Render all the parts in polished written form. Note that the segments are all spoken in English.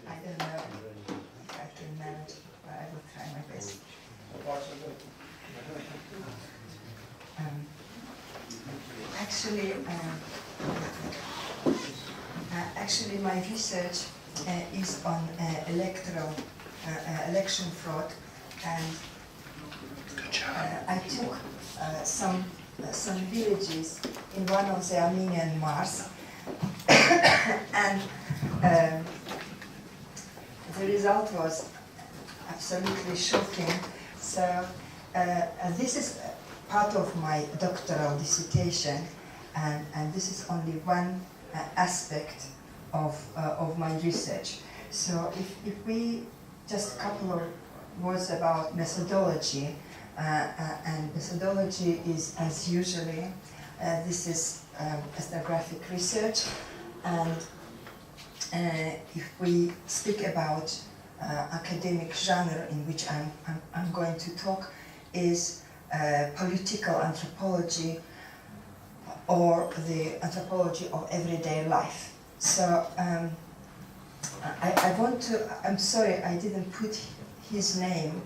I don't know if I can manage, but I will try my best. Actually, my research is on election fraud, and I took some villages in one of the Armenian Mars, and the result was absolutely shocking. So this is part of my doctoral dissertation, and this is only one aspect of my research. So if we just a couple of words about methodology, and methodology is, as usually, this is ethnographic research, and if we speak about academic genre in which I'm going to talk, is political anthropology, or the anthropology of everyday life. So I want to, I'm sorry I didn't put his name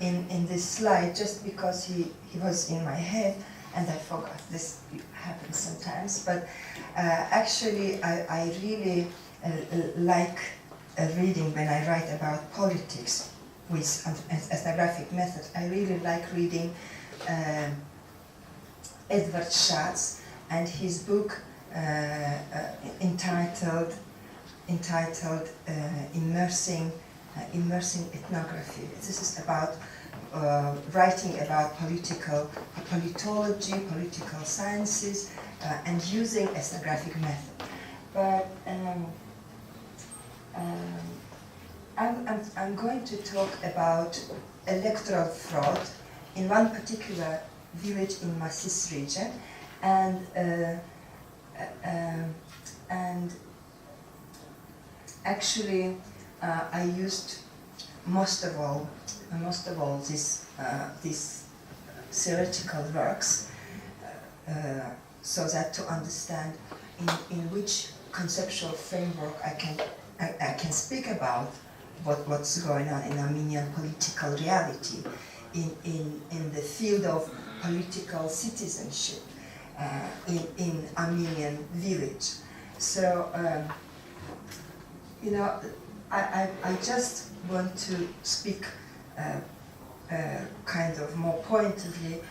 in this slide just because he was in my head and I forgot. This happens sometimes, but actually I really like reading when I write about politics with ethnographic method. I really like reading Edward Schatz and his book entitled Immersing Ethnography. This is about writing about politology, political sciences, and using ethnographic method. But I'm going to talk about electoral fraud in one particular village in Massis region, and actually I used most of all these theoretical works so that to understand in which conceptual framework I can speak about what's going on in Armenian political reality, in the field of political citizenship in Armenian village. So you know, I just want to speak kind of more pointedly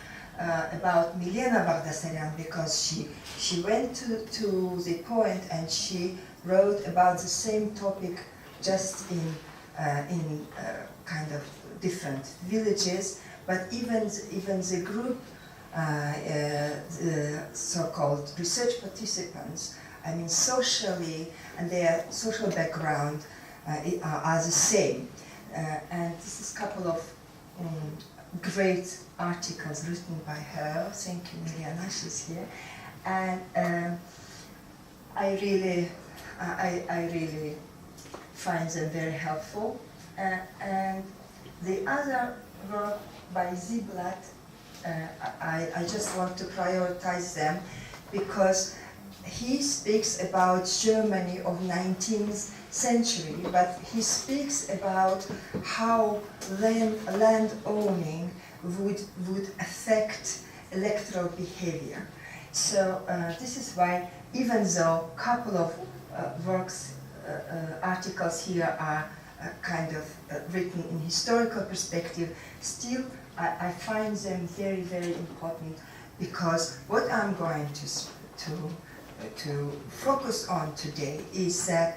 about Milena Bagdasaryan, because she went to the point and she wrote about the same topic just in kind of different villages, but even the group, the so-called research participants, I mean socially and their social background are the same. And this is a couple of great articles written by her. Thank you, Miliana, she's here. And I really find them very helpful. And the other work by Ziblatt, I just want to prioritize them because he speaks about Germany of 19th century, but he speaks about how land owning would affect electoral behavior. So this is why, even though a couple of articles here are kind of written in historical perspective, still I find them very, very important, because what I'm going to focus on today is that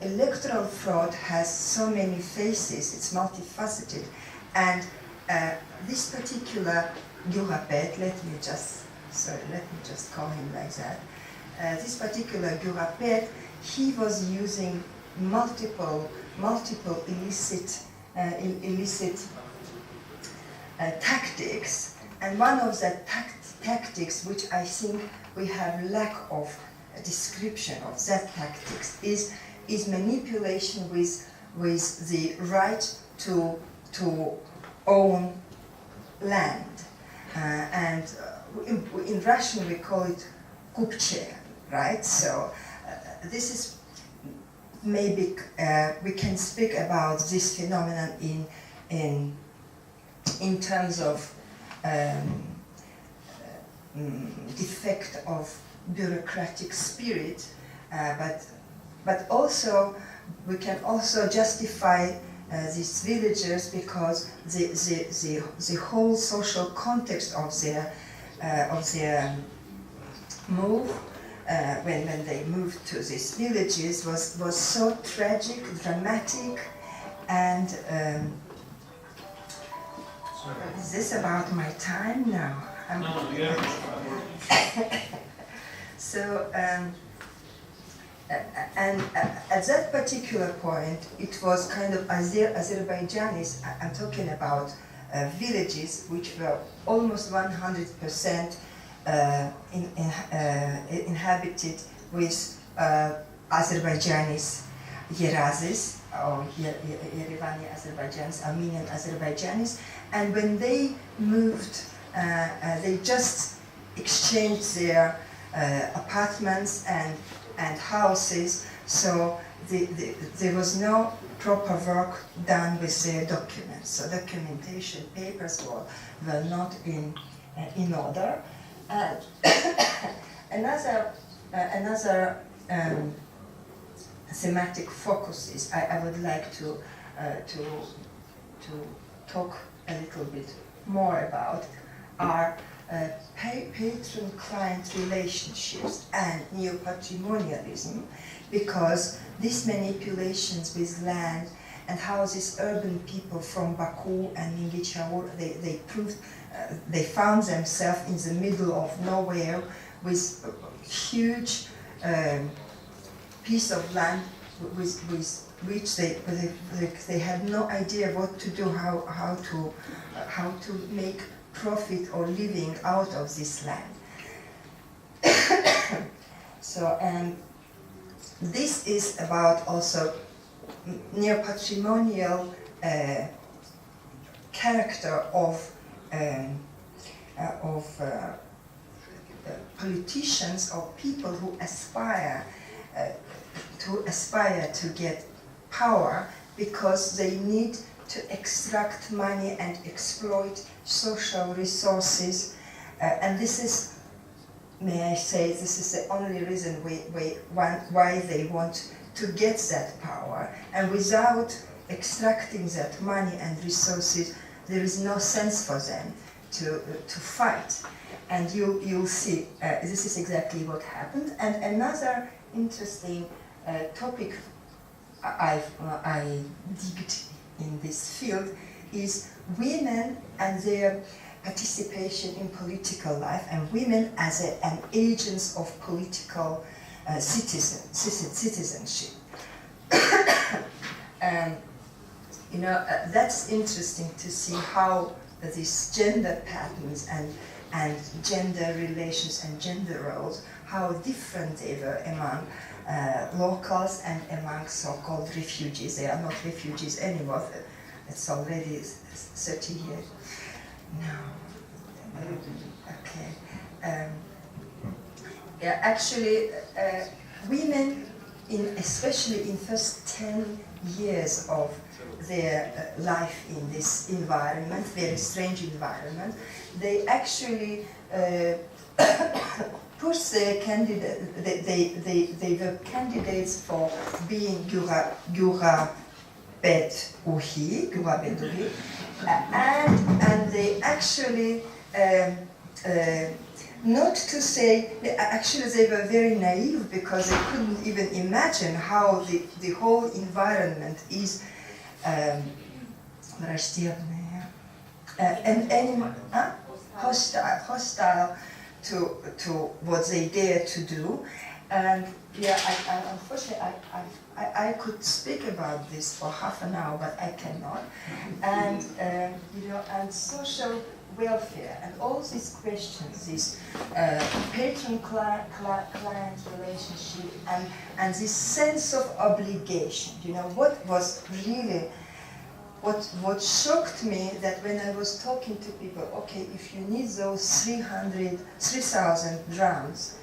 electoral fraud has so many faces, it's multifaceted, and this particular Gurapet, let me just call him like that. This particular Gurapet, he was using multiple illicit tactics, and one of the tactics which I think we have lack of a description of that tactics is manipulation with the right to own land, and in Russian we call it kupche, right? So this is maybe we can speak about this phenomenon in terms of defect of bureaucratic spirit, but also we can also justify these villagers because the whole social context of their move when they moved to these villages was so tragic, dramatic, and is this about my time now? No, yeah. So, and at that particular point, it was kind of Azerbaijanis. I'm talking about villages which were almost 100% inhabited with Azerbaijanis, Yerazis, or Yerevani Azerbaijanis, Armenian Azerbaijanis, and when they moved, they just exchanged their apartments and houses, so there was no proper work done with their documents. So documentation papers were not in order. Another thematic focuses I would like to talk a little bit more about are patron-client relationships and neo-patrimonialism, because these manipulations with land and how these urban people from Baku and Mingichaur, they found themselves in the middle of nowhere with a huge piece of land with which they had no idea what to do, how to make profit or living out of this land. So, and this is about also neo-patrimonial character of politicians or people who aspire to get power because they need to extract money and exploit social resources, and this is, may I say, this is the only reason why they want to get that power. And without extracting that money and resources, there is no sense for them to fight. And you'll see, this is exactly what happened. And another interesting topic I digged in this field is women and their participation in political life, and women as an agents of political citizenship. And that's interesting to see how these gender patterns and gender relations and gender roles, how different they were among locals and among so-called refugees. They are not refugees anymore. It's already 30 years. No. Okay. Yeah, actually, women, especially in first 10 years of their life in this environment, very strange environment, they actually pushed their candidate. They were candidates for being Gura Beduhi, and they actually not to say, actually they were very naive because they couldn't even imagine how the whole environment is hostile to what they dare to do. And yeah, unfortunately, I could speak about this for half an hour, but I cannot. And and social welfare and all these questions, this patron-client relationship, and this sense of obligation. What was really what shocked me, that when I was talking to people, okay, if you need those 3,000 drams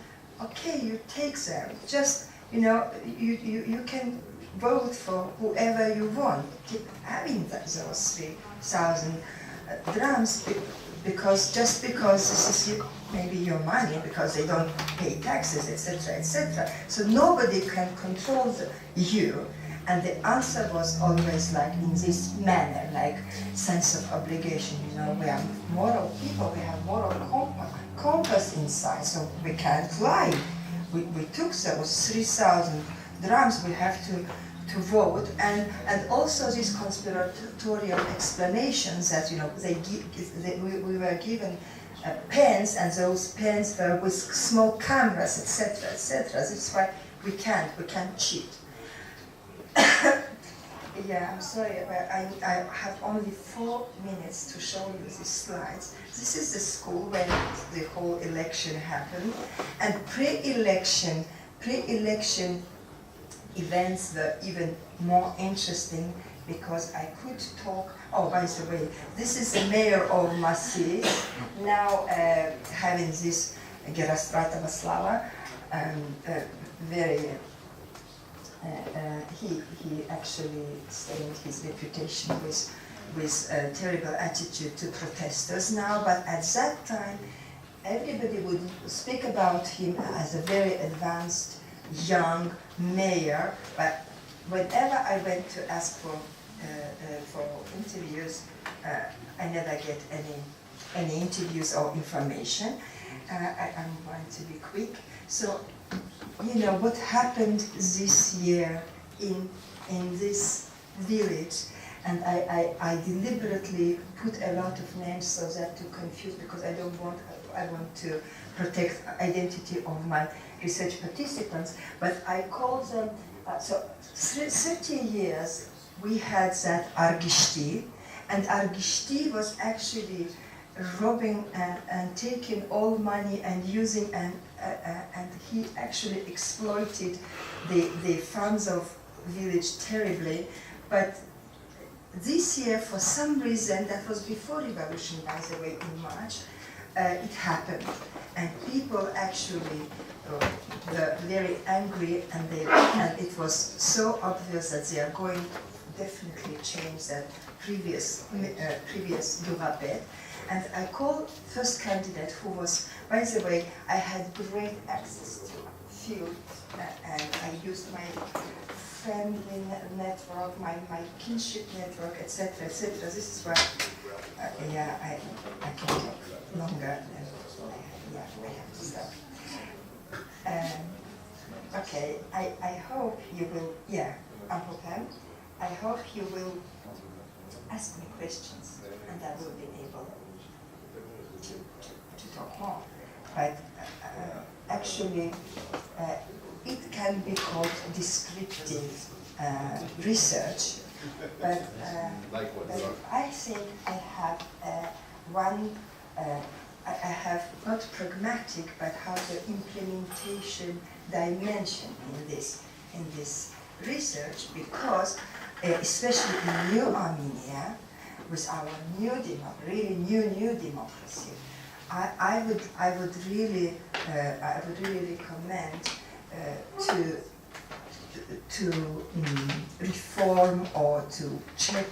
okay, you take them. Just, you can vote for whoever you want. Keep having those 3,000 drams because this is maybe your money, because they don't pay taxes, etc., etc. So nobody can control you. And the answer was always like in this manner, like sense of obligation. We are moral people, we have moral compass inside, so we can't lie. We took those 3,000 drams, we have to vote, and also these conspiratorial explanations that we were given pens, and those pens were with small cameras, etc., etc. This is why we can't cheat. Yeah, I'm sorry, but I have only 4 minutes to show you these slides. This is the school where the whole election happened, and pre-election events were even more interesting because I could talk. Oh, by the way, this is the mayor of Massy, now having this Gerastrata Vaslava, very. He actually stained his reputation with a terrible attitude to protesters now, but at that time everybody would speak about him as a very advanced young mayor, but whenever I went to ask for interviews, I never get any interviews or information. I'm going to be quick. So, what happened this year in this village, and I deliberately put a lot of names so that to confuse, because I want to protect identity of my research participants, but I call them, so 30 years we had that Argishti, and Argishti was actually robbing and taking all money and using, and he actually exploited the funds of village terribly. But this year, for some reason, that was before revolution, by the way, in March, it happened, and people actually were very angry, and it was so obvious that they are going to definitely change that previous Durabet. And I called first candidate, who was, by the way, I had great access to field, and I used my family network, my kinship network, etc., etc. This is why, I can talk longer than I have to stop. Okay, I hope you will, I hope you will ask me questions, and I will be able to talk more. But actually, it can be called descriptive research, but I think I have I have not pragmatic, but how the implementation dimension in this research, because especially in New Armenia, with our really new democracy, I would really recommend to reform or to check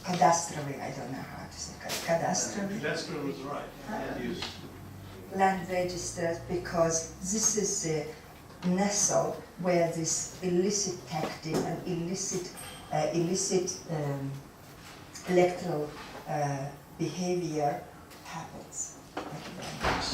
cadastry. I don't know how to say cadastry. Cadastry was right. Land registers, because this is the nestle where this illicit tactic and illicit electoral behavior happens. Thank you very much.